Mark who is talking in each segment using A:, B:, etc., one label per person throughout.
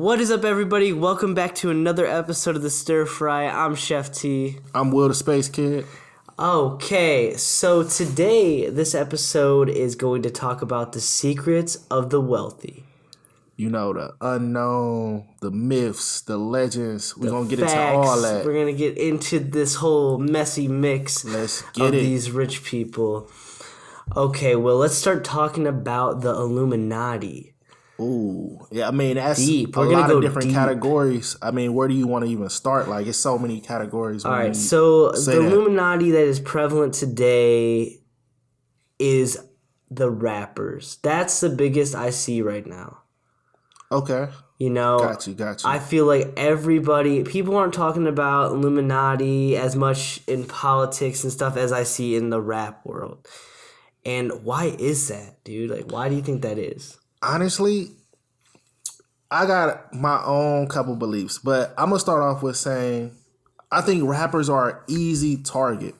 A: What is up, everybody? Welcome back to another episode of the Stirfry. I'm Chef T.
B: I'm Will the Spacekid.
A: Okay, so today, this episode is going to talk about the secrets of the wealthy.
B: You know, the unknown, the myths, the legends. We're going to get into all that.
A: We're going to get into this whole messy mix of these rich people. Okay, well, let's start talking about the Illuminati.
B: Ooh, yeah, I mean, that's
A: deep.
B: a lot of different categories. I mean, where do you want to even start? Like, it's so many categories.
A: All right, so the Illuminati that is prevalent today is the rappers. That's the biggest I see right now.
B: Okay.
A: You know,
B: got you.
A: I feel like people aren't talking about Illuminati as much in politics and stuff as I see in the rap world. And why is that, dude? Like, why do you think that is?
B: Honestly, I got my own couple beliefs, but I'm going to start off with saying I think rappers are an easy target.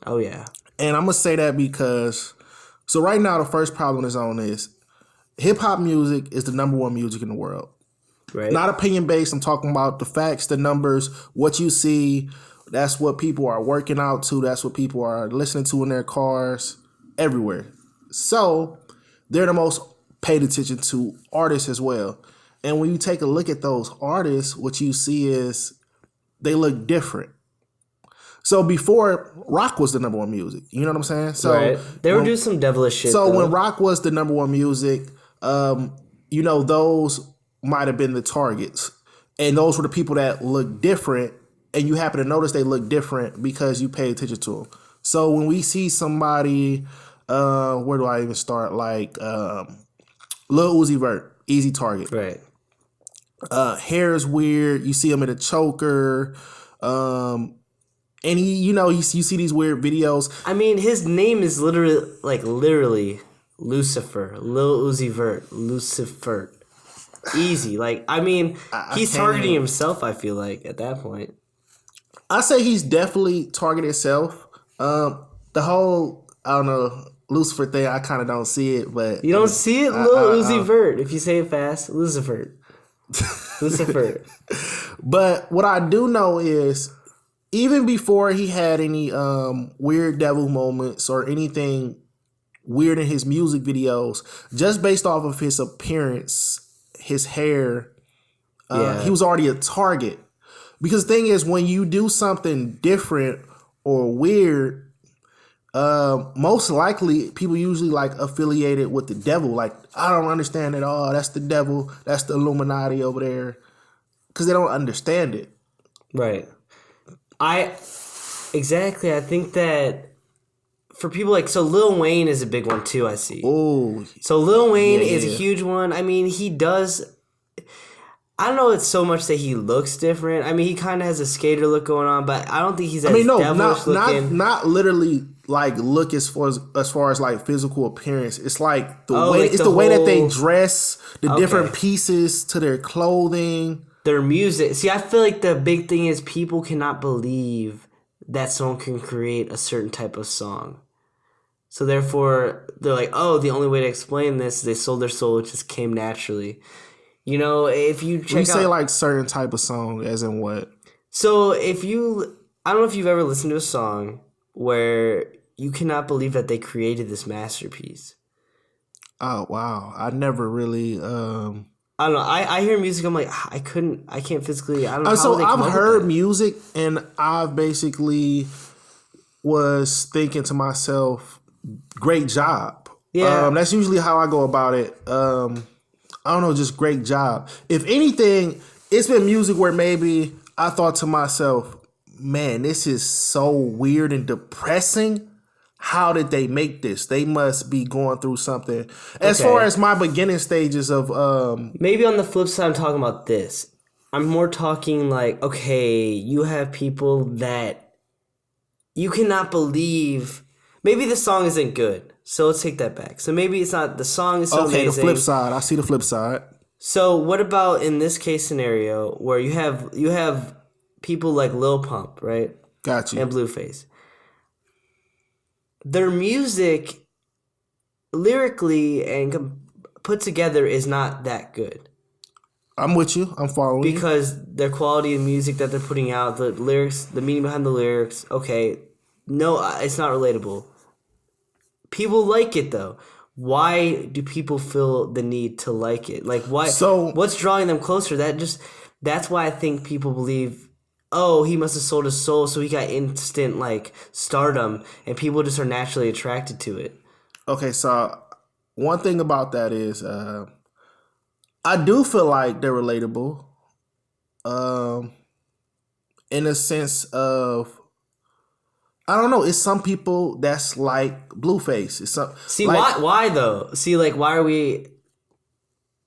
A: Oh, yeah.
B: And I'm going to say that because, so right now the first problem is on this. Hip-hop music is the number one music in the world.
A: Right.
B: Not opinion-based. I'm talking about the facts, the numbers, what you see. That's what people are working out to. That's what people are listening to in their cars, everywhere. So they're the most paid attention to artists as well. And when you take a look at those artists, what you see is they look different. So before, rock was the number one music. You know what I'm saying? So
A: right. They were doing some devilish shit.
B: So when rock was the number one music, those might have been the targets. And those were the people that look different. And you happen to notice they look different because you pay attention to them. So when we see somebody, where do I even start? Like Lil Uzi Vert, easy target.
A: Right.
B: Hair is weird. You see him in a choker. And he, you see these weird videos.
A: I mean, his name is literally Lucifer. Lil Uzi Vert. Lucifer. Easy. Like, I mean, he's targeting himself, I feel like, at that point.
B: I say he's definitely targeting himself. The whole, I don't know, Lucifer thing, I kind of don't see it, but...
A: You don't see it? Lil Uzi Vert. If you say it fast, Lucifer. Lucifer.
B: But what I do know is, even before he had any weird devil moments or anything weird in his music videos, just based off of his appearance, his hair, he was already a target. Because the thing is, when you do something different or weird, most likely people usually affiliated with the devil. Like, I don't understand it all. That's the devil. That's the Illuminati over there. Because they don't understand it.
A: Right. I think that for people so Lil Wayne is a big one too, I see.
B: Oh.
A: So Lil Wayne is a huge one. I mean, he does... I don't know it's so much that he looks different. I mean, he kind of has a skater look going on, but I don't think he's devilish looking.
B: Not literally look as far as physical appearance. It's like the way the way that they dress, the different pieces to their clothing,
A: their music. See, I feel like the big thing is people cannot believe that someone can create a certain type of song. So therefore, they're like, oh, the only way to explain this is they sold their soul. It just came naturally. You know, if you check
B: out... You say certain type of song, as in what?
A: So I don't know if you've ever listened to a song where you cannot believe that they created this masterpiece.
B: Oh, wow. I never really...
A: I don't know. I hear music, I'm like, I can't physically... I don't know
B: so I've heard music, and I basically was thinking to myself, great job.
A: Yeah.
B: That's usually how I go about it. I don't know, just great job. If anything, it's been music where maybe I thought to myself, man, this is so weird and depressing. How did they make this? They must be going through something. As far as my beginning stages of...
A: Maybe on the flip side, I'm talking about this. I'm more talking you have people that you cannot believe... Maybe the song isn't good. So let's take that back. So maybe it's not the song is so amazing.
B: The flip side. I see the flip side.
A: So what about in this case scenario where you have people like Lil Pump, right?
B: Got you.
A: And Blueface. Their music lyrically and put together is not that good.
B: I'm with you. I'm following you.
A: because their quality of music that they're putting out, the lyrics, the meaning behind the lyrics. Okay, no, it's not relatable. People like it though. Why do people feel the need to like it? Like why?
B: So
A: What's drawing them closer? That's why I think people believe. Oh, he must have sold his soul, so he got instant like stardom, and people just are naturally attracted to it.
B: okay, so one thing about that is I do feel like they're relatable. Um, in a sense of I don't know. It's some people that's like Blueface. It's some
A: See
B: like
A: why though? See like why are we?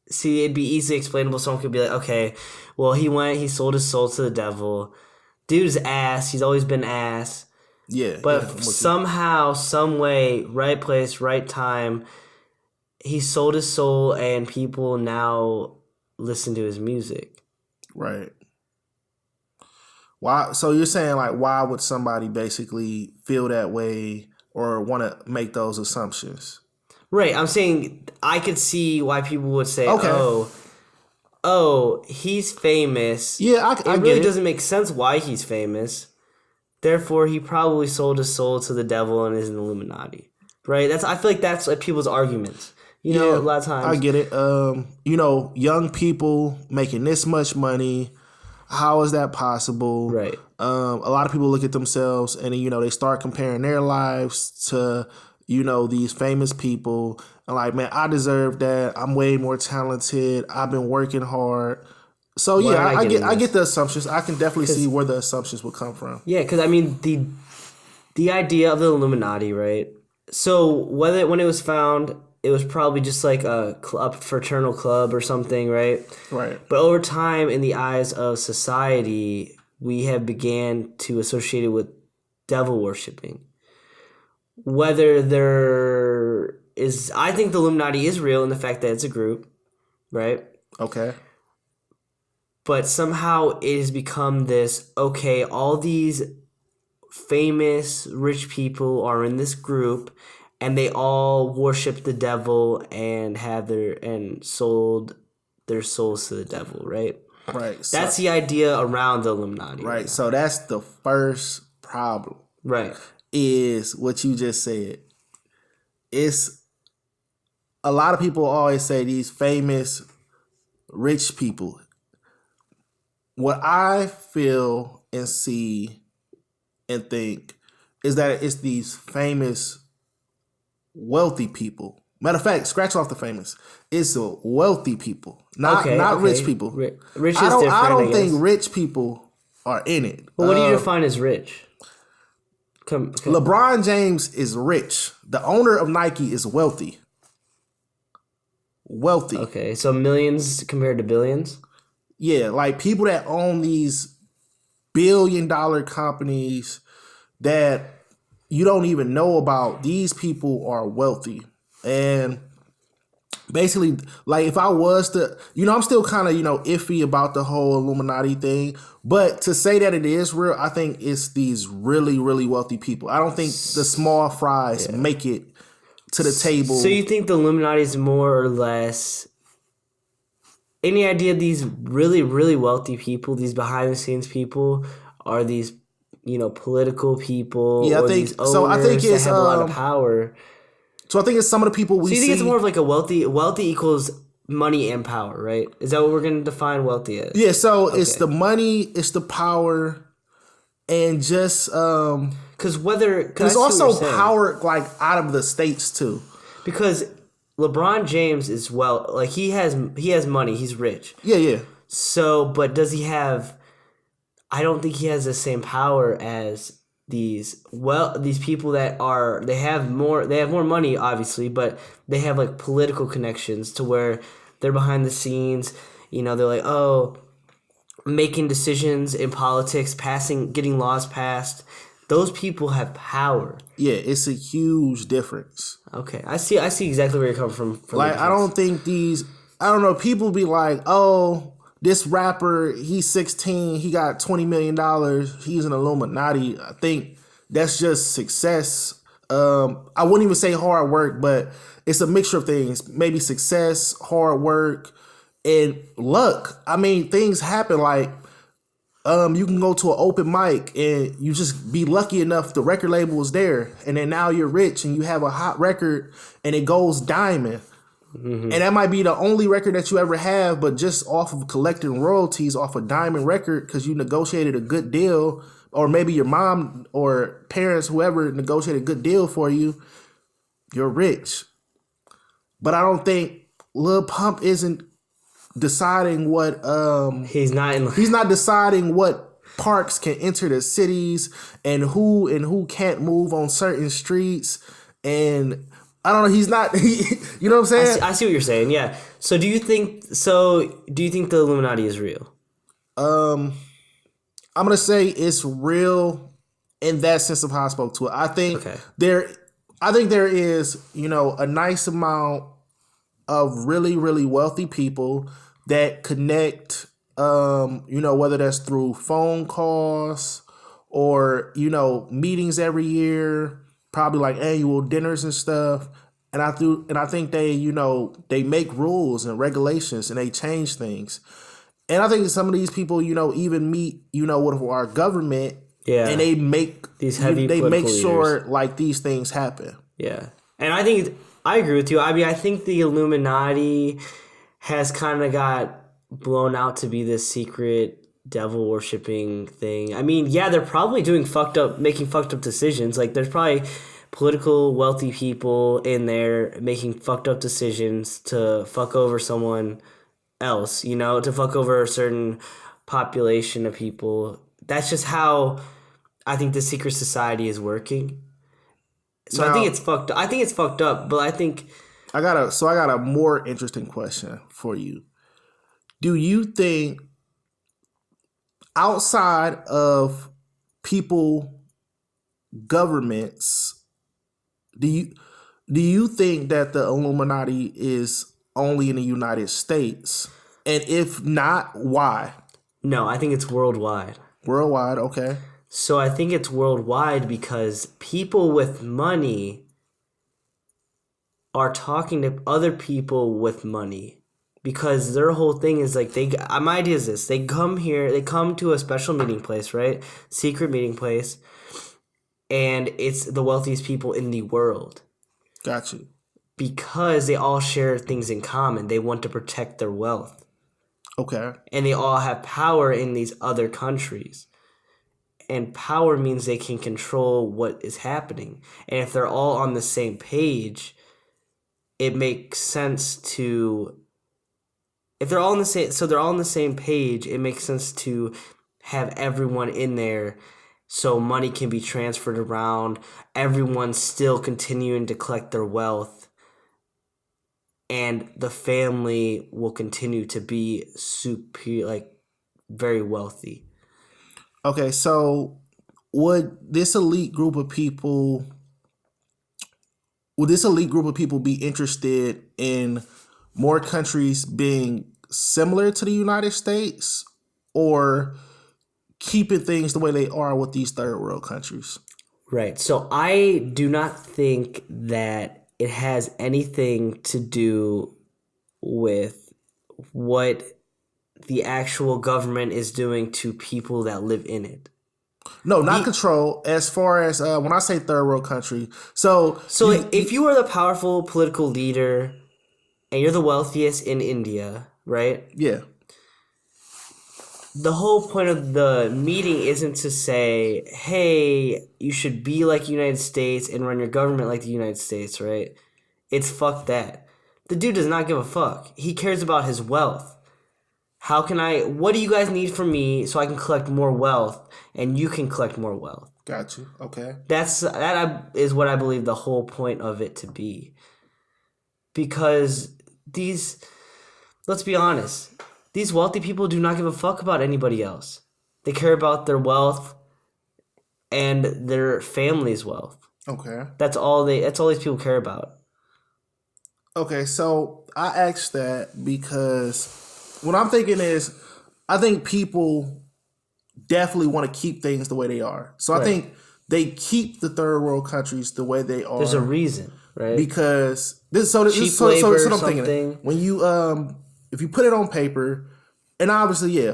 A: See, it'd be easily explainable. Someone could be like, okay, well he sold his soul to the devil. Dude's ass. He's always been ass.
B: yeah.
A: But
B: I'm with you.
A: somehow, some way, right place, right time, he sold his soul, and people now listen to his music.
B: Right. Why? So you're saying like, why would somebody basically feel that way or want to make those assumptions?
A: Right. I'm saying I could see why people would say,
B: Okay.
A: oh, he's famous.
B: Yeah, I
A: It
B: get
A: really
B: it.
A: doesn't make sense why he's famous. Therefore, he probably sold his soul to the devil and is an Illuminati. Right? I feel like that's like people's arguments. You know, a lot of times.
B: I get it. Young people making this much money. How is that possible?
A: Right.
B: A lot of people look at themselves and they start comparing their lives to these famous people and like, man, I deserve that. I'm way more talented. I've been working hard. So
A: Why
B: yeah,
A: aren't I
B: I
A: getting
B: get
A: this?
B: the assumptions. I can definitely see where the assumptions would come from.
A: Yeah, because I mean the idea of the Illuminati, right? So when it was found, it was probably just like a fraternal club or something, right?
B: Right.
A: But over time, in the eyes of society, we have began to associate it with devil worshipping. Whether there is, I think the Illuminati is real in the fact that it's a group, right?
B: Okay.
A: But somehow it has become this, okay, all these famous rich people are in this group and they all worship the devil and sold their souls to the devil, right?
B: Right. So,
A: That's the idea around the Illuminati.
B: right. So that's the first problem.
A: Right.
B: Is what you just said. It's a lot of people always say these famous rich people. What I feel and see and think is that it's these famous wealthy people. Matter of fact, scratch off the famous. It's the wealthy people, not rich people.
A: Rich is
B: I
A: different.
B: don't
A: I
B: think
A: guess.
B: rich people are in it.
A: But what do you define as rich? Come.
B: LeBron James is rich. The owner of Nike is wealthy. Wealthy.
A: Okay, so millions compared to billions?
B: Yeah, like people that own these billion-dollar companies that you don't even know about, these people are wealthy. And basically, like if I was to, I'm still kind of, iffy about the whole Illuminati thing. But to say that it is real, I think it's these really, really wealthy people. I don't think the small fries make it to the table.
A: So you think the Illuminati is more or less... Any idea these really, really wealthy people, these behind-the-scenes people, are these, political people?
B: Yeah, I
A: or
B: think
A: these
B: so. I think
A: owners
B: it's
A: that have a lot of power.
B: So I think it's some of the people we
A: So you
B: see.
A: think it's more of like a wealthy equals money and power, right? Is that what we're going to define wealthy as?
B: Yeah, so it's the money, it's the power, and just
A: Because
B: there's also power like out of the states too.
A: Because LeBron James is he has money, he's rich.
B: Yeah.
A: So, but does he have? I don't think he has the same power as these people that they have more money obviously, but they have like political connections to where they're behind the scenes. They're like, making decisions in politics, getting laws passed. Those people have power.
B: Yeah, it's a huge difference.
A: Okay, I see exactly where you're coming from.
B: Like, I don't think people be like, oh, this rapper, he's 16, he got $20 million, he's an Illuminati. I think that's just success. I wouldn't even say hard work, but it's a mixture of things. Maybe success, hard work, and luck. I mean, things happen like you can go to an open mic and you just be lucky enough the record label was there, and then now you're rich and you have a hot record and it goes diamond. And that might be the only record that you ever have, but just off of collecting royalties off a diamond record because you negotiated a good deal, or maybe your mom or parents, whoever negotiated a good deal for you, you're rich. But I don't think Lil Pump isn't deciding what
A: He's
B: not deciding what parks can enter the cities and who can't move on certain streets, and I don't know. He's not. You know what I'm saying?
A: I see what you're saying. Yeah. So do you think the Illuminati is real?
B: I'm gonna say it's real in that sense of how I spoke to it. I think there is, a nice amount of really, really wealthy people that connect, whether that's through phone calls or, meetings every year, probably like annual dinners and stuff. And I think they, they make rules and regulations and they change things. And I think some of these people, even meet, with our government, and they make
A: these heavy
B: they make
A: leaders.
B: sure like these things happen.
A: Yeah. And I agree with you. I mean, I think the Illuminati has kind of got blown out to be this secret devil worshipping thing. I mean, yeah, they're probably making fucked up decisions. Like, there's probably political wealthy people in there making fucked up decisions to fuck over someone else, to fuck over a certain population of people. That's just how I think the secret society is working. So now, I think it's fucked up. I think it's fucked up, but I think
B: I got a more interesting question for you. Do you think outside of people, governments, do you think that the Illuminati is only in the United States? And if not, why?
A: No, I think it's worldwide.
B: Worldwide, okay.
A: So I think it's worldwide because people with money are talking to other people with money, because their whole thing is like my idea is this: they come to a special meeting place, right? Secret meeting place, and it's the wealthiest people in the world.
B: Got you.
A: Because they all share things in common. They want to protect their wealth.
B: Okay.
A: And they all have power in these other countries. And power means they can control what is happening. And if they're all on the same page, it makes sense to... If they're all on the same page, it makes sense to have everyone in there so money can be transferred around. Everyone's still continuing to collect their wealth. And the family will continue to be very wealthy.
B: Okay, so would this elite group of people be interested in more countries being similar to the United States, or keeping things the way they are with these third world countries?
A: Right. So I do not think that it has anything to do with what the actual government is doing to people that live in it.
B: No, not control. As far as when I say third world country,
A: if you are the powerful political leader and you're the wealthiest in India, right?
B: Yeah.
A: The whole point of the meeting isn't to say, hey, you should be like the United States and run your government like the United States, right? It's fuck that. The dude does not give a fuck. He cares about his wealth. What do you guys need from me so I can collect more wealth and you can collect more wealth?
B: Got you. Okay.
A: That is what I believe the whole point of it to be. Because let's be honest, these wealthy people do not give a fuck about anybody else. They care about their wealth and their family's wealth.
B: Okay.
A: That's all these people care about.
B: Okay, so I asked that because what I'm thinking is, I think people definitely want to keep things the way they are. So right. I think they keep the third world countries the way they are.
A: There's a reason, right?
B: Because this. So I'm thinking, when you if you put it on paper, and obviously, yeah,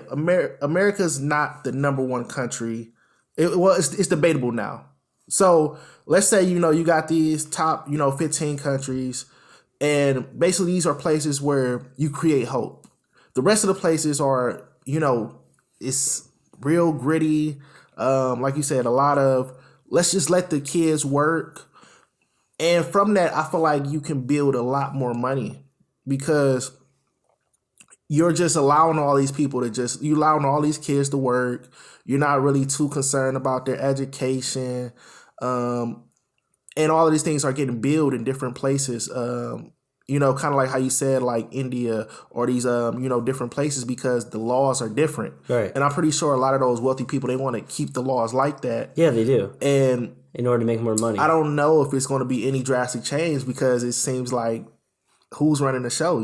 B: America's not the number one country. It's debatable now. So let's say you got these top 15 countries, and basically these are places where you create hope. The rest of the places are it's real gritty. Like you said, a lot of let's just let the kids work, and from that, I feel like you can build a lot more money because you're just allowing all these people to you allowing all these kids to work. You're not really too concerned about their education. And all of these things are getting built in different places. Kind of like how you said, like India or these, different places because the laws are different.
A: Right.
B: And I'm pretty sure a lot of those wealthy people, they want to keep the laws like that.
A: Yeah, they do.
B: And
A: in order to make more money.
B: I don't know if it's going to be any drastic change because it seems like who's running the show,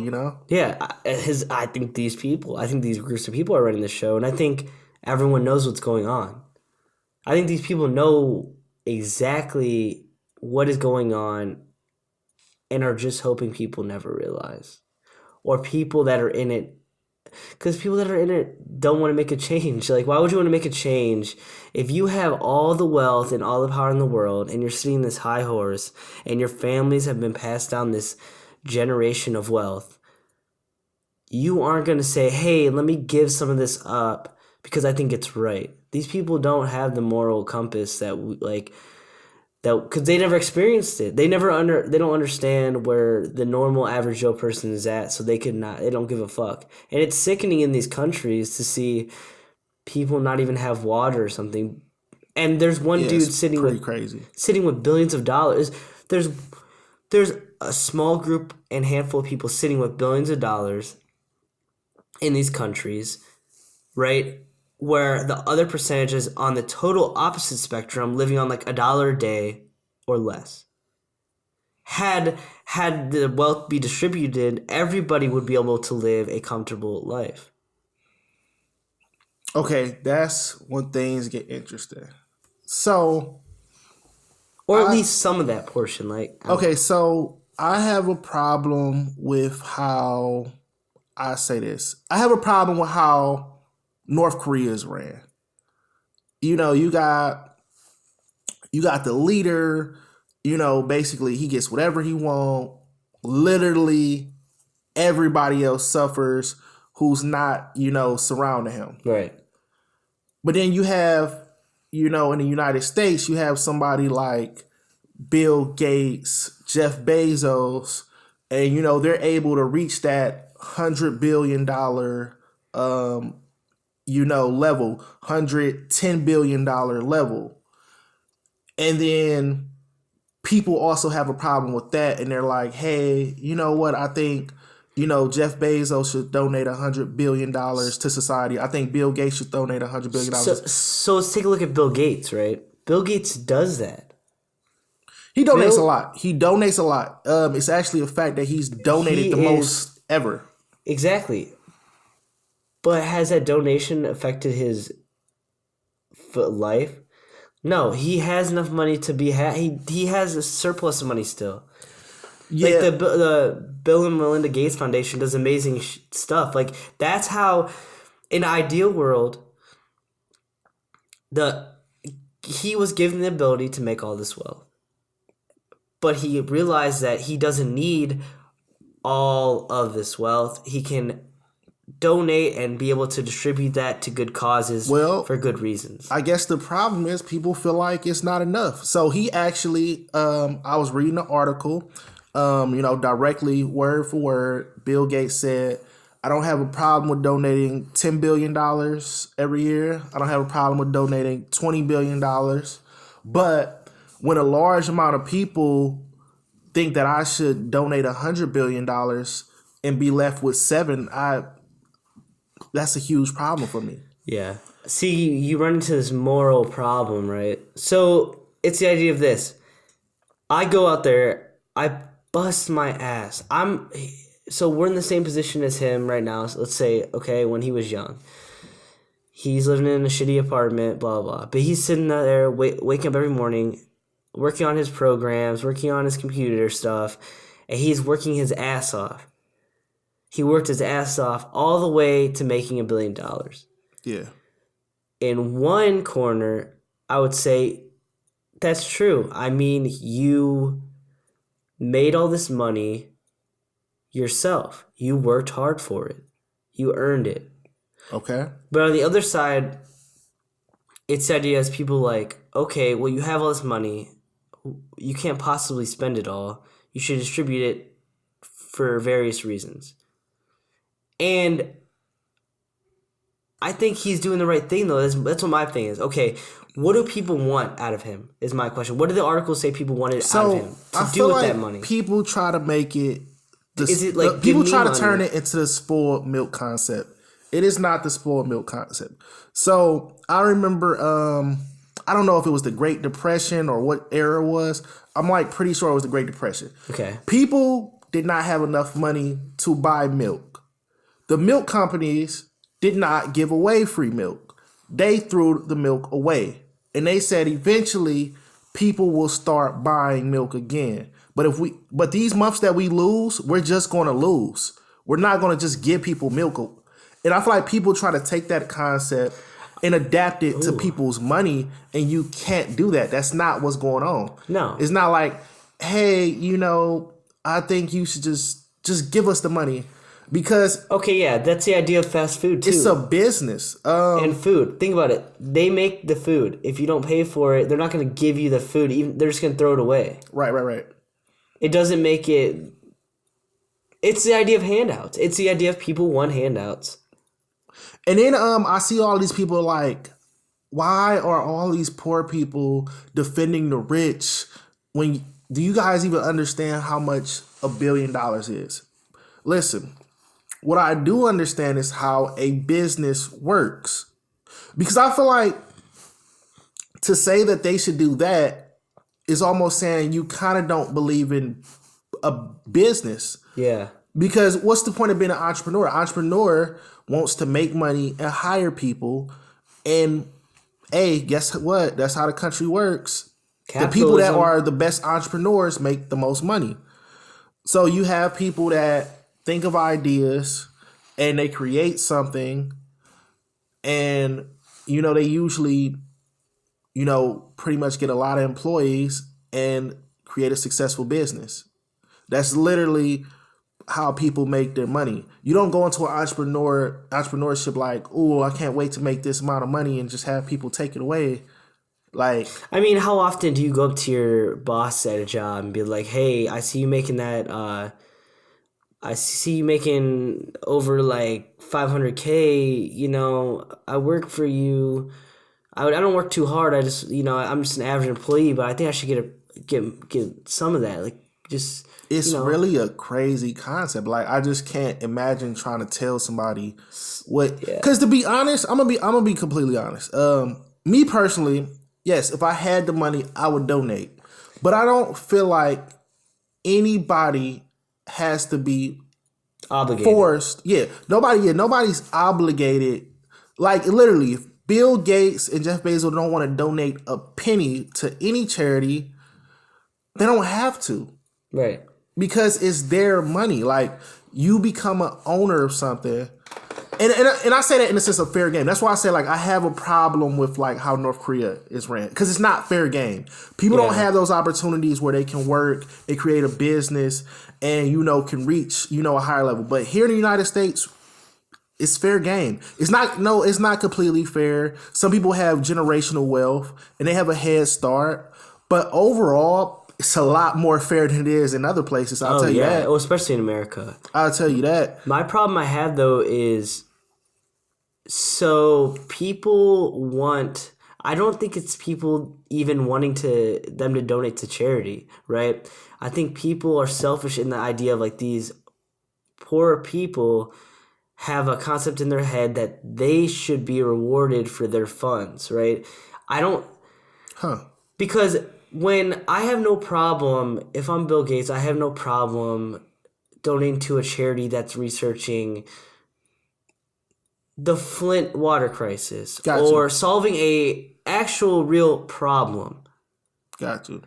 A: Yeah, I think these groups of people are running the show, and I think everyone knows what's going on. I think these people know exactly what is going on and are just hoping people never realize. Or people that are in it, because people that are in it don't want to make a change. Like, why would you want to make a change if you have all the wealth and all the power in the world and you're sitting in this high horse and your families have been passed down this generation of wealth? You aren't going to say, hey, let me give some of this up because I think it's right. These people don't have the moral compass because they never experienced it. They don't understand where the normal average Joe person is at, so they don't give a fuck. And it's sickening in these countries to see people not even have water or something. And there's one dude sitting with billions of dollars. There's a small group and handful of people sitting with billions of dollars in these countries, right? Where the other percentage is on the total opposite spectrum, living on like $1 a day or less. Had the wealth be distributed, everybody would be able to live a comfortable life.
B: Okay, that's when things get interesting. So,
A: or at least some of that portion,
B: okay, so I have a problem with how I say this. I have a problem with how North Korea's ran. You got the leader, basically he gets whatever he wants. Literally everybody else suffers who's not, surrounding him.
A: Right.
B: But then you have, in the United States, you have somebody like Bill Gates, Jeff Bezos, and, they're able to reach that $100 billion level, $110 billion level. And then people also have a problem with that. And they're like, hey, you know what? I think, Jeff Bezos should donate $100 billion to society. I think Bill Gates should donate $100 billion.
A: So let's take a look at Bill Gates, right? Bill Gates does that.
B: He donates a lot. It's actually a fact that he's donated most ever. Exactly.
A: But has that donation affected his life? No, he has enough money to be he has a surplus of money still. Yeah. Like the Bill and Melinda Gates Foundation does amazing stuff. Like that's how, in an ideal world, he was given the ability to make all this wealth, but he realized that he doesn't need all of this wealth. He can donate and be able to distribute that to good causes for good reasons.
B: I guess the problem is people feel like it's not enough. So he actually, I was reading an article, directly word for word, Bill Gates said, I don't have a problem with donating $10 billion every year. I don't have a problem with donating $20 billion. But when a large amount of people think that I should donate $100 billion and be left with $7, that's a huge problem for me.
A: Yeah. See, you run into this moral problem, right? So it's the idea of this. I go out there, I bust my ass. So we're in the same position as him right now. So let's say, okay, when he was young. He's living in a shitty apartment, blah, blah. But he's sitting there, waking up every morning, working on his programs, working on his computer stuff, and he's working his ass off. He worked his ass off all the way to making $1 billion.
B: Yeah.
A: In one corner, I would say that's true. I mean, you made all this money yourself. You worked hard for it. You earned it.
B: Okay.
A: But on the other side, it's the idea as people like, okay, well, you have all this money. You can't possibly spend it all. You should distribute it for various reasons. And I think he's doing the right thing, though. That's what my thing is. Okay, what do people want out of him is my question. What do the articles say people wanted out of him to do with that money?
B: People try to make it...
A: Is it like
B: people try to
A: money?
B: turn it into the spoiled milk concept. It is not the spoiled milk concept. So I remember, I don't know if it was the Great Depression or what era it was. I'm like pretty sure it was the Great Depression.
A: Okay.
B: People did not have enough money to buy milk. The milk companies did not give away free milk. They threw the milk away. And they said eventually people will start buying milk again. But these months that we lose, we're just going to lose. We're not going to just give people milk. And I feel like people try to take that concept and adapt it to people's money, and you can't do that. That's not what's going on.
A: No.
B: It's not like, hey, I think you should just give us the money. Because
A: okay, yeah, that's the idea of fast food too.
B: it's a business.
A: And food. Think about it. They make the food. If you don't pay for it, they're not going to give you the food. Even they're just going to throw it away.
B: Right.
A: It doesn't make it. It's the idea of handouts. It's the idea of people want handouts.
B: And then I see all these people like, why are all these poor people defending the rich? Do you guys even understand how much $1 billion is? Listen, what I do understand is how a business works. Because I feel like to say that they should do that is almost saying you kind of don't believe in a business.
A: Yeah.
B: Because what's the point of being an entrepreneur? An entrepreneur wants to make money and hire people. And, hey, guess what? That's how the country works. Capitalism. The people that are the best entrepreneurs make the most money. So you have people that think of ideas and they create something. And, they usually, pretty much get a lot of employees and create a successful business. That's literally how people make their money. You don't go into an entrepreneurship like, oh, I can't wait to make this amount of money and just have people take it away. Like,
A: I mean, how often do you go up to your boss at a job and be like, hey, I see you making that, I see you making over like $500K, I work for you. I don't work too hard. I just, I'm just an average employee, but I think I should get some of that. Like, just...
B: It's really a crazy concept. Like, I just can't imagine trying to tell somebody what. Because to be honest, I'm gonna be completely honest. Me personally, yes, if I had the money, I would donate. But I don't feel like anybody has to be
A: obligated.
B: Forced. Yeah, nobody's obligated. Like, literally, if Bill Gates and Jeff Bezos don't want to donate a penny to any charity, they don't have to.
A: Right.
B: Because it's their money. Like, you become an owner of something. And I say that in the sense of fair game. That's why I say, like, I have a problem with, like, how North Korea is ran. Because it's not fair game. People don't have those opportunities where they can work and create a business and, can reach, a higher level. But here in the United States, it's fair game. It's not completely fair. Some people have generational wealth and they have a head start. But overall, it's a lot more fair than it is in other places. I'll tell you that.
A: Oh, especially in America.
B: I'll tell you that.
A: My problem I have, though, is so people want... I don't think it's people even wanting them to donate to charity, right? I think people are selfish in the idea of, like, these poor people have a concept in their head that they should be rewarded for their funds, right? I don't... Because... when I have no problem, if I'm Bill Gates, I have no problem donating to a charity that's researching the Flint water crisis or solving a actual real problem.
B: Got you.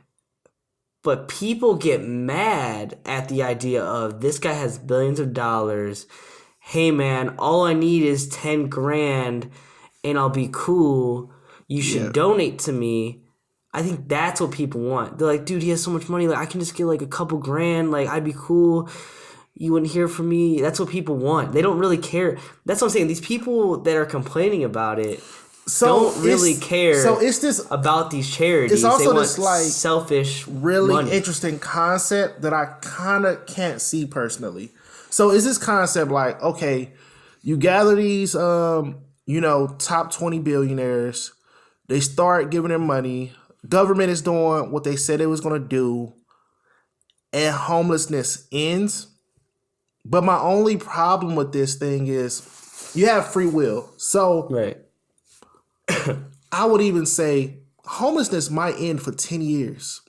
A: But people get mad at the idea of this guy has billions of dollars. Hey man, all I need is 10 grand and I'll be cool. You
B: Yeah.
A: should donate to me. I think that's what people want. They're like, dude, he has so much money. Like, I can just get like a couple grand. Like, I'd be cool. You wouldn't hear from me. That's what people want. They don't really care. That's what I'm saying. These people that are complaining about it don't really care
B: So it's this
A: about these charities.
B: It's also
A: they want
B: this like
A: selfish
B: really
A: money.
B: interesting concept that I kind of can't see personally. So is this concept like, okay, you gather these top 20 billionaires, they start giving them money, government is doing what they said it was going to do, and homelessness ends. But my only problem with this thing is you have free will. So
A: Right.
B: I would even say homelessness might end for 10 years.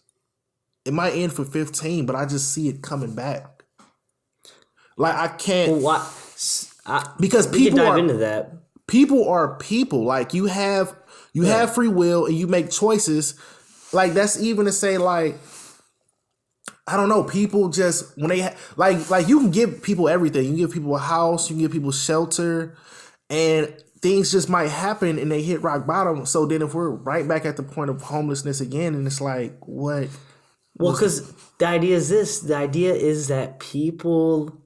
B: It might end for 15, but I just see it coming back. Like I can't because
A: we can
B: people
A: dive
B: are
A: into that.
B: people are people. Like you have free will and you make choices. Like that's even to say like I don't know. People just when they like you can give people everything. You can give people a house. You can give people shelter, and things just might happen and they hit rock bottom. So then if we're right back at the point of homelessness again, and it's like what?
A: Well, because the idea is this. The idea is that people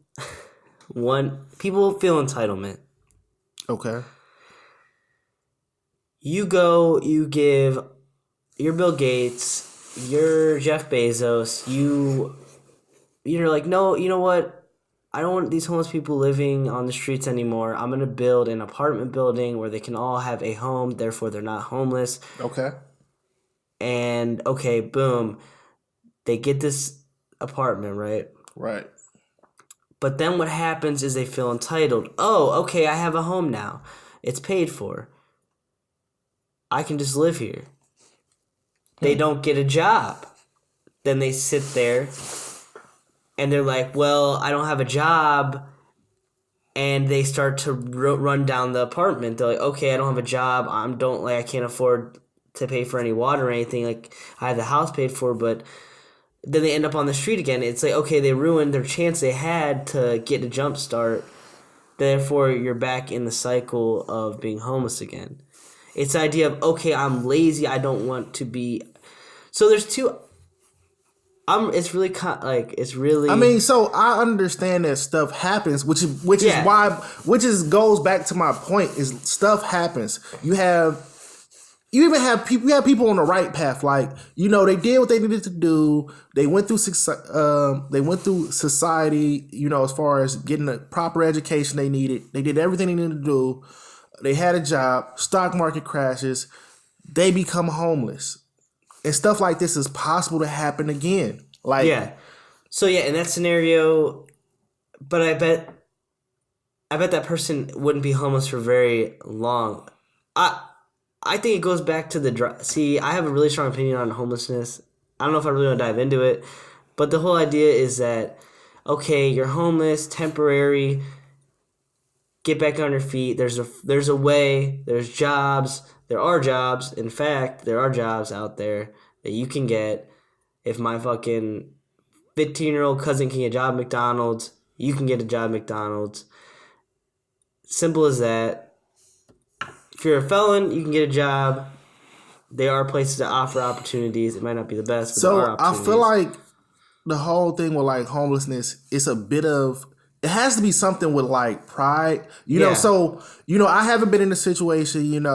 A: feel entitlement.
B: Okay.
A: You go, you give, you're Bill Gates, you're Jeff Bezos, you're like, no, you know what? I don't want these homeless people living on the streets anymore. I'm going to build an apartment building where they can all have a home, therefore they're not homeless.
B: Okay.
A: And, okay, boom. They get this apartment, right?
B: Right.
A: But then what happens is they feel entitled. Oh, okay, I have a home now. It's paid for. I can just live here. They don't get a job. Then they sit there and they're like, well, I don't have a job. And they start to run down the apartment. They're like, okay, I don't have a job. I can't afford to pay for any water or anything. Like, I have the house paid for, but then they end up on the street again. It's like, okay, they ruined their chance they had to get a jump start. Therefore, you're back in the cycle of being homeless again. It's the idea of, okay, I'm lazy. I don't want to be. So there's two. It's really it's really.
B: I mean, so I understand that stuff happens, which is why goes back to my point is stuff happens. You even have people. You have people on the right path, like they did what they needed to do. They went through society. As far as getting the proper education they needed. They did everything they needed to do. They had a job. Stock market crashes. They become homeless, and stuff like this is possible to happen again. Like
A: So in that scenario, but I bet that person wouldn't be homeless for very long. I think it goes back to see, I have a really strong opinion on homelessness. I don't know if I really want to dive into it, but the whole idea is that, okay, you're homeless, temporary, get back on your feet. There's a way, there's jobs, there are jobs. In fact, there are jobs out there that you can get. If my fucking 15-year-old cousin can get a job at McDonald's, you can get a job at McDonald's. Simple as that. If you're a felon, you can get a job. There are places that offer opportunities. It might not be the best, but there are opportunities.
B: I feel like the whole thing with like homelessness is a bit of, it has to be something with like pride, know. So I haven't been in a situation.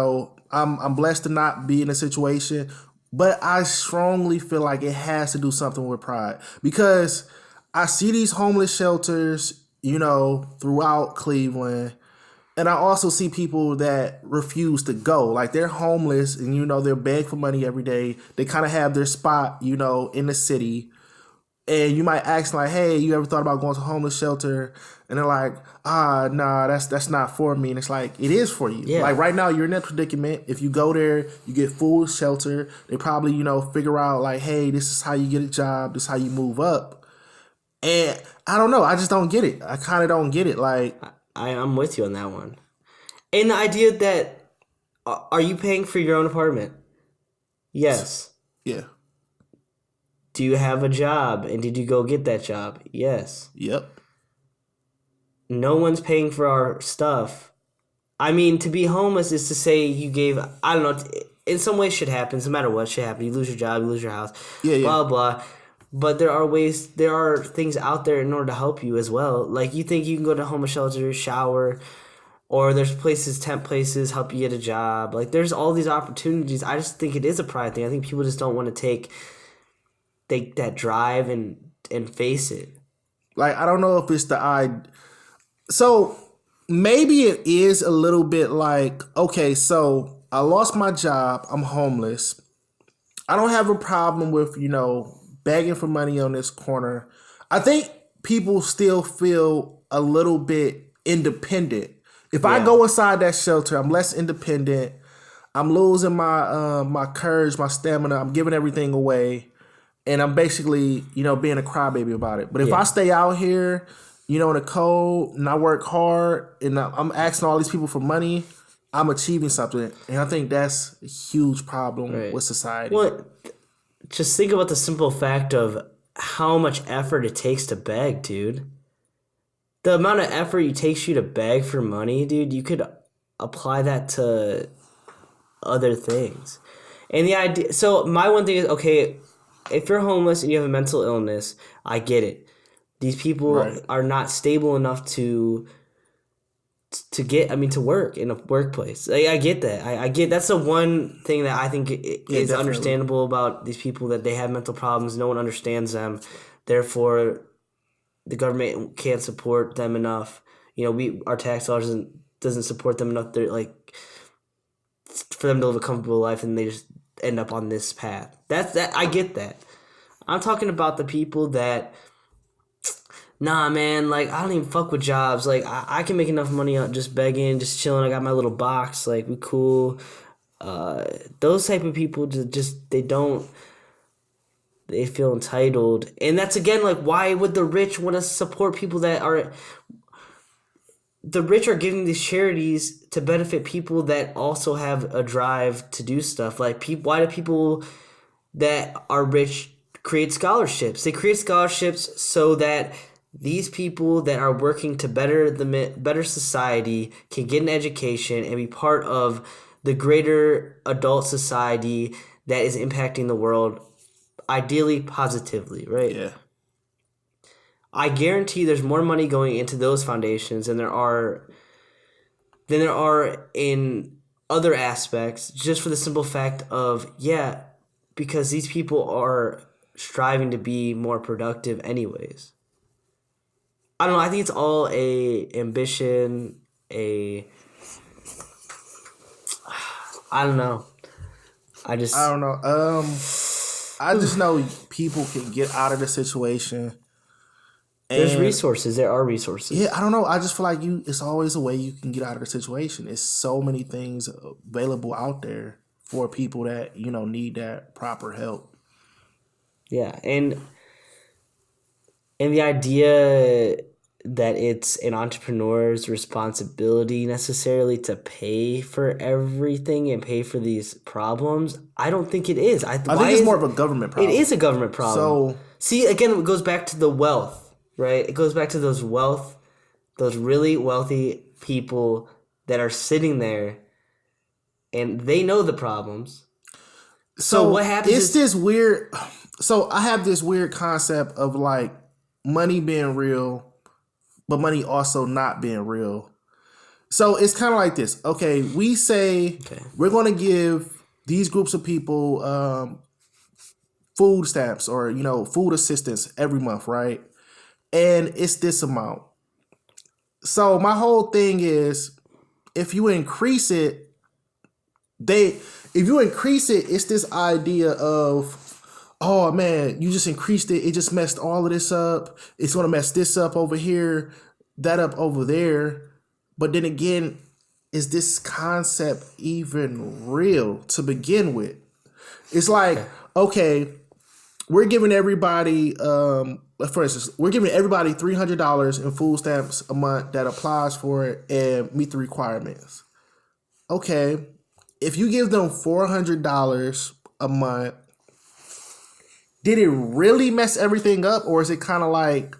B: I'm blessed to not be in a situation, but I strongly feel like it has to do something with pride because I see these homeless shelters, throughout Cleveland. And I also see people that refuse to go. Like they're homeless and, they're begging for money every day. They kind of have their spot, in the city. And you might ask like, hey, you ever thought about going to a homeless shelter? And they're like, nah, that's not for me. And it's like, it is for you. Yeah. Like right now you're in that predicament. If you go there, you get full shelter. They probably, figure out like, hey, this is how you get a job. This is how you move up. And I don't know. I just don't get it. I kind of don't get it. Like,
A: I'm with you on that one. And the idea that, are you paying for your own apartment? Yes.
B: Yeah.
A: Do you have a job? And did you go get that job? Yes.
B: Yep.
A: No one's paying for our stuff. I mean, to be homeless is to say you gave, I don't know, in some ways shit happens, no matter what shit happens. You lose your job, you lose your house,
B: Yeah, yeah.
A: blah, blah. But there are things out there in order to help you as well. Like, you think you can go to homeless shelter, shower, or there's places, temp places, help you get a job. Like, there's all these opportunities. I just think it is a pride thing. I think people just don't want to take that drive and face it.
B: Like, I don't know if it's the so maybe it is a little bit like, okay, so I lost my job, I'm homeless. I don't have a problem with, begging for money on this corner. I think people still feel a little bit independent. If I go inside that shelter, I'm less independent. I'm losing my courage, my stamina. I'm giving everything away. And I'm basically, being a crybaby about it. But if I stay out here, in the cold, and I work hard, and I'm asking all these people for money, I'm achieving something. And I think that's a huge problem with society.
A: Well, just think about the simple fact of how much effort it takes to beg, dude. The amount of effort it takes you to beg for money, dude, you could apply that to other things. And the idea, so my one thing is, okay, if you're homeless and you have a mental illness, I get it. These people are not stable enough to work in a workplace. I get that. I get that's the one thing that I think is understandable about these people, that they have mental problems. No one understands them. Therefore, the government can't support them enough. Our tax dollars doesn't support them enough. They're like, for them to live a comfortable life, and they just end up on this path. That I get that. I'm talking about the people that, nah, man, like, I don't even fuck with jobs. Like, I can make enough money just begging, just chilling. I got my little box. Like, we cool. Those type of people they feel entitled. And that's, again, like, why would the rich want to support people that are... The rich are giving these charities to benefit people that also have a drive to do stuff. Like, why do people that are rich create scholarships? They create scholarships so that these people that are working to better society can get an education and be part of the greater adult society that is impacting the world, ideally positively, right?
B: Yeah.
A: I guarantee there's more money going into those foundations than there are in other aspects, just for the simple fact of, because these people are striving to be more productive anyways. I don't know, I think it's all a ambition, I don't know. I don't
B: know. I just know people can get out of the situation.
A: There's resources. There are resources.
B: Yeah, I don't know. I just feel like it's always a way you can get out of the situation. It's so many things available out there for people that, need that proper help.
A: Yeah, and the idea that it's an entrepreneur's responsibility necessarily to pay for everything and pay for these problems, I don't think it is. I think
B: it's more of a government problem.
A: It is a government problem.
B: So,
A: see, again, it goes back to the wealth. Right? It goes back to those really wealthy people that are sitting there and they know the problems. So what happens
B: is this weird... So I have this weird concept of, like, money being real, but money also not being real. So it's kind of like this. Okay, we say we're going to give these groups of people food stamps or, food assistance every month, right? And it's this amount. So my whole thing is, if you increase it, it's this idea of, oh man, you just increased it. It just messed all of this up. It's going to mess this up over here, that up over there. But then again, is this concept even real to begin with? It's like, okay, we're giving everybody, for instance, we're giving everybody $300 in food stamps a month that applies for it and meet the requirements. Okay, if you give them $400 a month, did it really mess everything up, or is it kind of like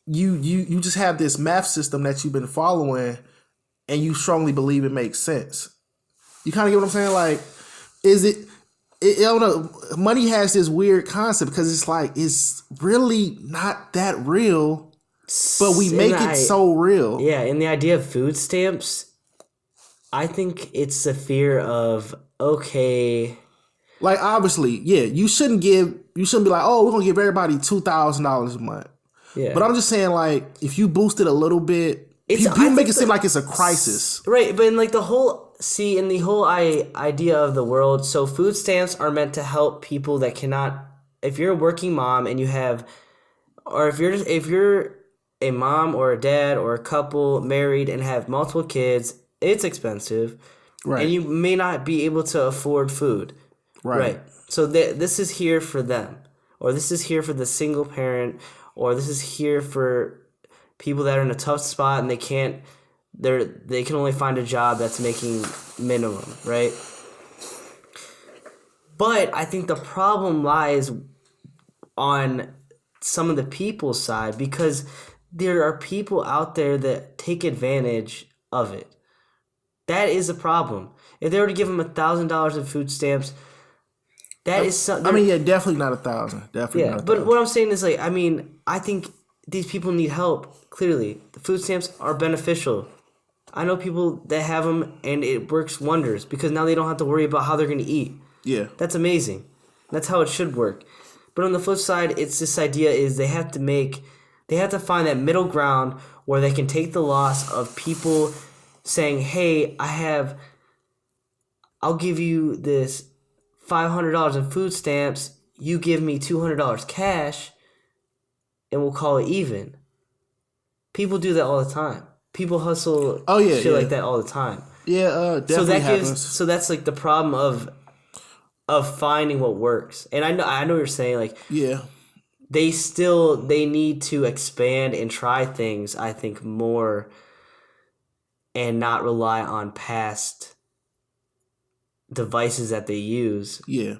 B: you just have this math system that you've been following and you strongly believe it makes sense? You kind of get what I'm saying? Like, is it? I don't know. Money has this weird concept because it's like it's really not that real, but we make it so real.
A: Yeah, in the idea of food stamps, I think it's the fear of, okay.
B: Like, obviously, yeah, you shouldn't be like, oh, we're gonna give everybody $2,000 a month. Yeah. But I'm just saying, like, if you boost it a little bit, people make it seem like it's a crisis.
A: Right, but in like the whole idea of the world, so food stamps are meant to help people that cannot, if you're a working mom and you have, or if you're a mom or a dad or a couple married and have multiple kids, it's expensive. Right. And you may not be able to afford food. Right. So this is here for them, or this is here for the single parent, or this is here for people that are in a tough spot and they can only find a job that's making minimum, right? But I think the problem lies on some of the people's side, because there are people out there that take advantage of it. That is a problem. If they were to give them $1,000 in food stamps, that is something.
B: I mean, yeah, definitely not 1,000. Definitely not 1,000.
A: But what I'm saying is, like, I mean, I think these people need help. Clearly, the food stamps are beneficial. I know people that have them, and it works wonders because now they don't have to worry about how they're going to eat. Yeah, that's amazing. That's how it should work. But on the flip side, it's this idea is they have to find that middle ground where they can take the loss of people saying, hey, I'll give you this $500 in food stamps, you give me $200 cash, and we'll call it even. People do that all the time. People hustle shit like that all the time. Yeah, definitely happens. So that's like the problem of finding what works. And I know what you're saying, like, yeah, they need to expand and try things, I think, more, and not rely on past devices that they use. Yeah.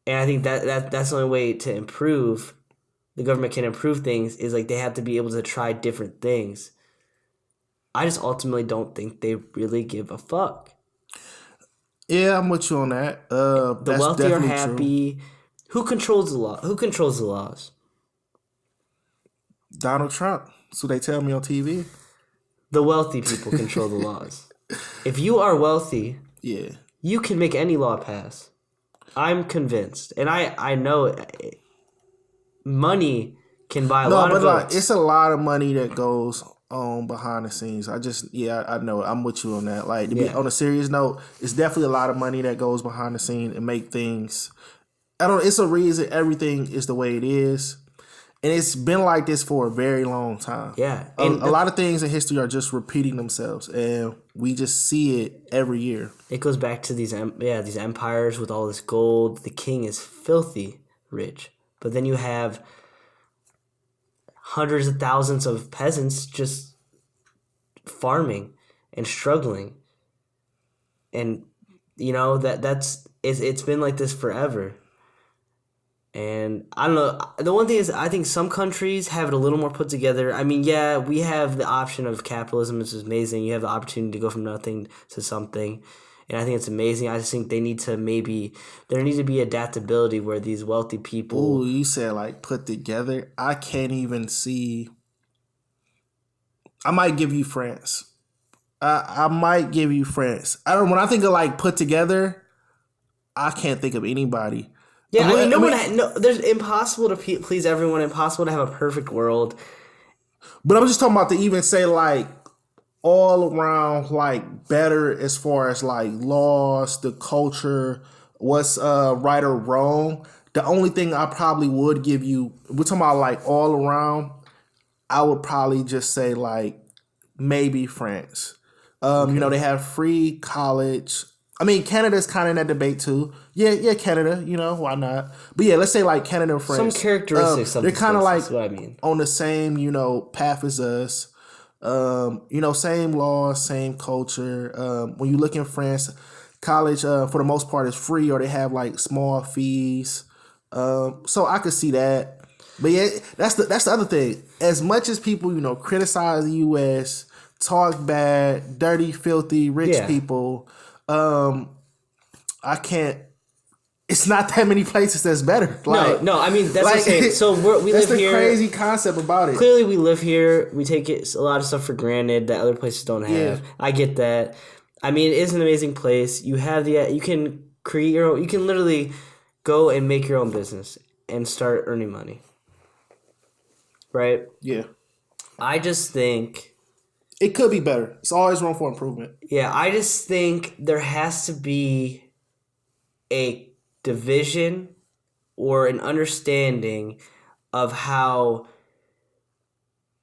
A: And I think that's the only way to improve, the government can improve things, is like they have to be able to try different things. I just ultimately don't think they really give a fuck.
B: Yeah, I'm with you on that.
A: The wealthy are happy. True. Who controls the law? Who controls the laws?
B: Donald Trump. So they tell me on TV.
A: The wealthy people control the laws. If you are wealthy, yeah, you can make any law pass. I'm convinced, and I know money can buy a lot of votes.
B: It's a lot of money that goes on behind the scenes. I know. I'm with you on that. Like, to be on a serious note, it's definitely a lot of money that goes behind the scene and make things. It's a reason everything is the way it is. And it's been like this for a very long time. Yeah. And a lot of things in history are just repeating themselves, and we just see it every year.
A: It goes back to these empires with all this gold. The king is filthy rich. But then you have hundreds of thousands of peasants just farming and struggling. And, you know, it's been like this forever. And I don't know. The one thing is, I think some countries have it a little more put together. I mean, yeah, we have the option of capitalism, which is amazing. You have the opportunity to go from nothing to something. And I think it's amazing. I just think there needs to be adaptability where these wealthy people.
B: Ooh, you said like put together. I can't even see. I might give you France. I might give you France. When I think of like put together, I can't think of anybody.
A: Yeah, there's impossible to please everyone, impossible to have a perfect world.
B: But I'm just talking about to even say like all around like better as far as like laws, the culture, what's right or wrong. The only thing I probably would give you, we're talking about like all around, I would probably just say like maybe France. Okay. You know, they have free college. I mean, Canada's kind of in that debate too. Yeah, Canada. You know, why not? But yeah, let's say like Canada and France.
A: Some characteristics.
B: They're kind of like what I mean. On the same, path as us. Same laws, same culture. When you look in France, college for the most part is free, or they have like small fees. So I could see that. But yeah, that's the other thing. As much as people, criticize the US, talk bad, dirty, filthy, rich
A: Yeah.
B: people, I can't. It's not that many places that's better.
A: No. I mean, that's what I'm saying. So we
B: that's
A: live
B: the
A: here.
B: crazy concept about it.
A: Clearly, we live here. We take a lot of stuff for granted that other places don't have.
B: Yeah.
A: I get that. I mean, it is an amazing place. You can create your own. You can literally go and make your own business and start earning money. Right?
B: Yeah.
A: I just think.
B: It could be better. It's always room for improvement.
A: Yeah, I just think there has to be a division or an understanding of how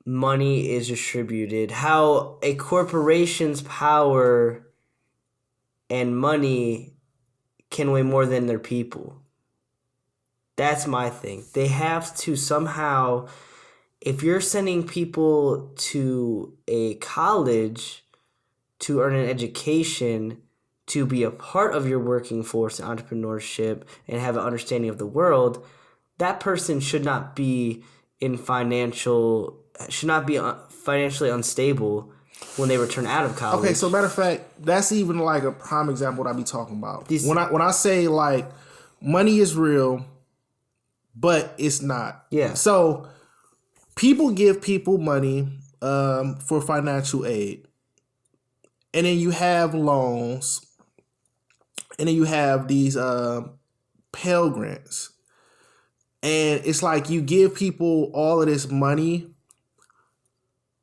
A: money is distributed, how a corporation's power and money can weigh more than their people. That's my thing. They have to somehow, if you're sending people to a college to earn an education, to be a part of your working force and entrepreneurship and have an understanding of the world, that person should not be financially unstable when they return out of college.
B: Okay, so matter of fact, that's even like a prime example what I be talking about. When I say like money is real, but it's not.
A: Yeah.
B: So people give people money for financial aid. And then you have loans. And then you have these Pell Grants. And it's like you give people all of this money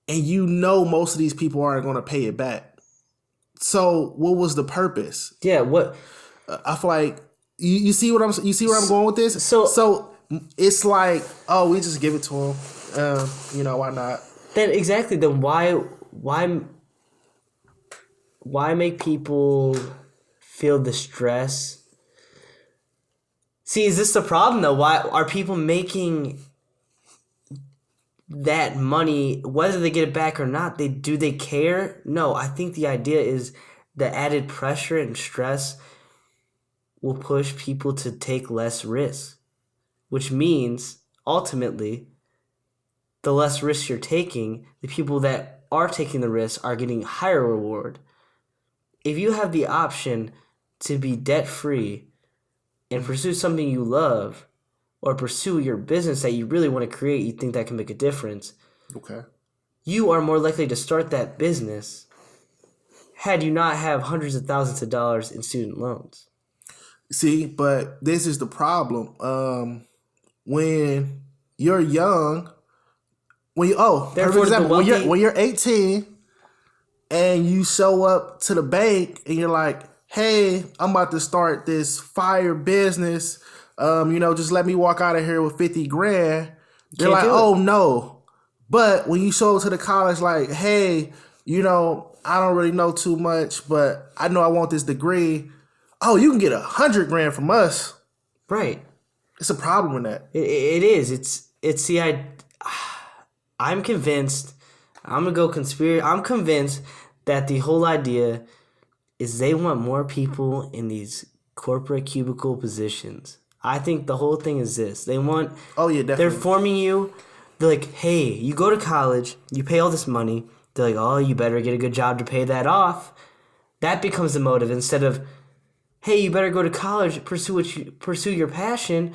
B: and most of these people aren't going to pay it back. So what was the purpose?
A: Yeah, what
B: I feel like you see where I'm going with this? So it's like, oh, we just give it to them. Why not?
A: Then exactly, then why make people feel the stress? See, is this the problem though? Why are people making that money, whether they get it back or not? Do they care? No, I think the idea is the added pressure and stress will push people to take less risks, which means ultimately the less risks you're taking, the people that are taking the risks are getting higher reward. If you have the option to be debt-free and pursue something you love or pursue your business that you really want to create, you think that can make a difference,
B: okay,
A: you are more likely to start that business had you not have hundreds of thousands of dollars in student loans.
B: See, but this is the problem. When you're young, when you're 18 and you show up to the bank and you're like, hey, I'm about to start this fire business. Just let me walk out of here with 50 grand. They're like, oh no. But when you show up to the college like, hey, I don't really know too much, but I know I want this degree. Oh, you can get 100 grand from us.
A: Right.
B: It's a problem with that.
A: It is. It's the I'm convinced. I'm gonna go conspiracy. I'm convinced that the whole idea is they want more people in these corporate cubicle positions. I think the whole thing is this. They want.
B: Oh yeah, definitely.
A: They're forming you. They're like, hey, you go to college, you pay all this money. They're like, oh, you better get a good job to pay that off. That becomes the motive instead of, hey, you better go to college, pursue your passion,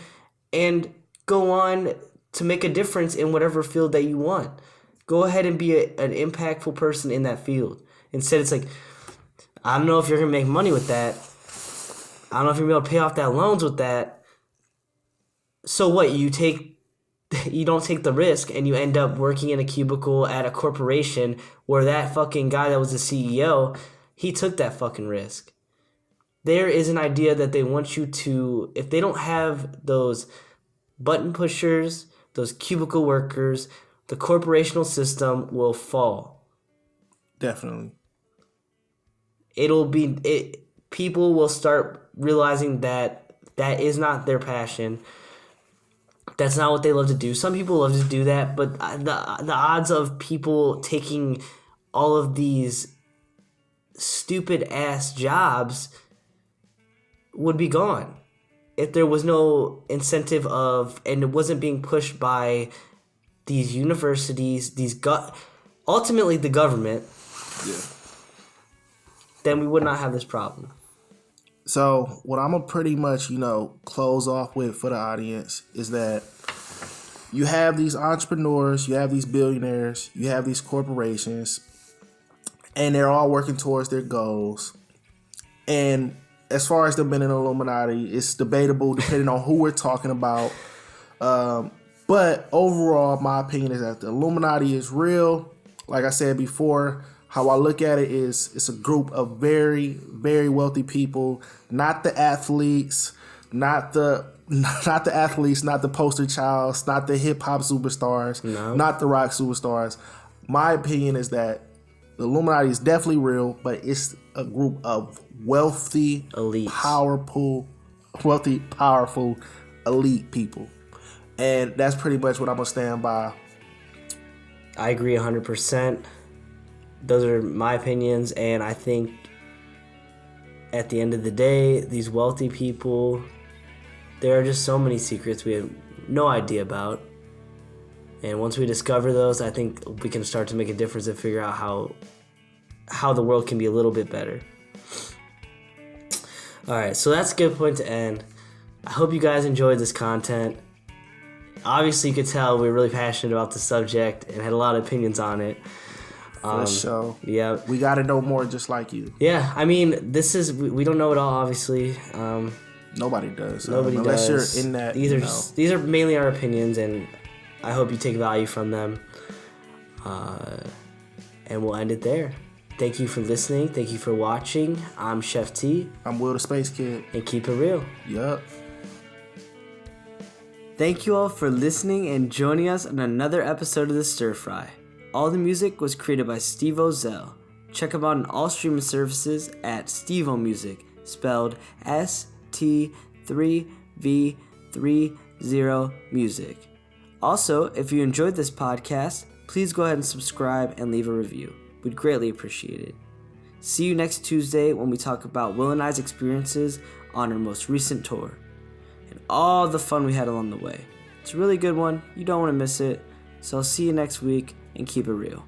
A: and go on to make a difference in whatever field that you want. Go ahead and be an impactful person in that field. Instead, it's like, I don't know if you're going to make money with that. I don't know if you're going to be able to pay off that loans with that. So what? You don't take the risk and you end up working in a cubicle at a corporation where that fucking guy that was the CEO, he took that fucking risk. There is an idea that they want you to, if they don't have those button pushers, those cubicle workers, the corporational system will fall.
B: Definitely.
A: People will start realizing that is not their passion. That's not what they love to do. Some people love to do that, but the odds of people taking all of these stupid ass jobs would be gone. if there was no incentive of, and it wasn't being pushed by these universities, ultimately the government, then we would not have this problem.
B: So what I'm gonna pretty much, close off with for the audience is that you have these entrepreneurs, you have these billionaires, you have these corporations, and they're all working towards their goals. And as far as them being an Illuminati, it's debatable depending on who we're talking about. But overall, my opinion is that the Illuminati is real. Like I said before, how I look at it is it's a group of very, very wealthy people, not the athletes, not the poster childs, not the hip hop superstars, not the rock superstars. My opinion is that the Illuminati is definitely real, but it's a group of wealthy,
A: elites,
B: powerful, elite people. And that's pretty much what I'm going to stand by.
A: I agree 100%. Those are my opinions, and I think at the end of the day, these wealthy people, there are just so many secrets we have no idea about. And once we discover those, I think we can start to make a difference and figure out how the world can be a little bit better. All right, so that's a good point to end. I hope you guys enjoyed this content. Obviously, you could tell we're really passionate about the subject and had a lot of opinions on it.
B: For sure.
A: Yeah.
B: We got to know more just like you.
A: Yeah, I mean, we don't know it all, obviously.
B: Nobody does.
A: Unless
B: does. You're in that.
A: These are mainly our opinions, and I hope you take value from them. And we'll end it there. Thank you for listening. Thank you for watching. I'm Chef T.
B: I'm Will the Spacekid.
A: And keep it real.
B: Yup.
A: Thank you all for listening and joining us on another episode of the Stirfry. All the music was created by Steve Ozell. Check him out on all streaming services at Stevo Music, spelled ST3V30 Music. Also, if you enjoyed this podcast, please go ahead and subscribe and leave a review. We'd greatly appreciate it. See you next Tuesday when we talk about Will and I's experiences on our most recent tour and all the fun we had along the way. It's a really good one. You don't want to miss it. So I'll see you next week and keep it real.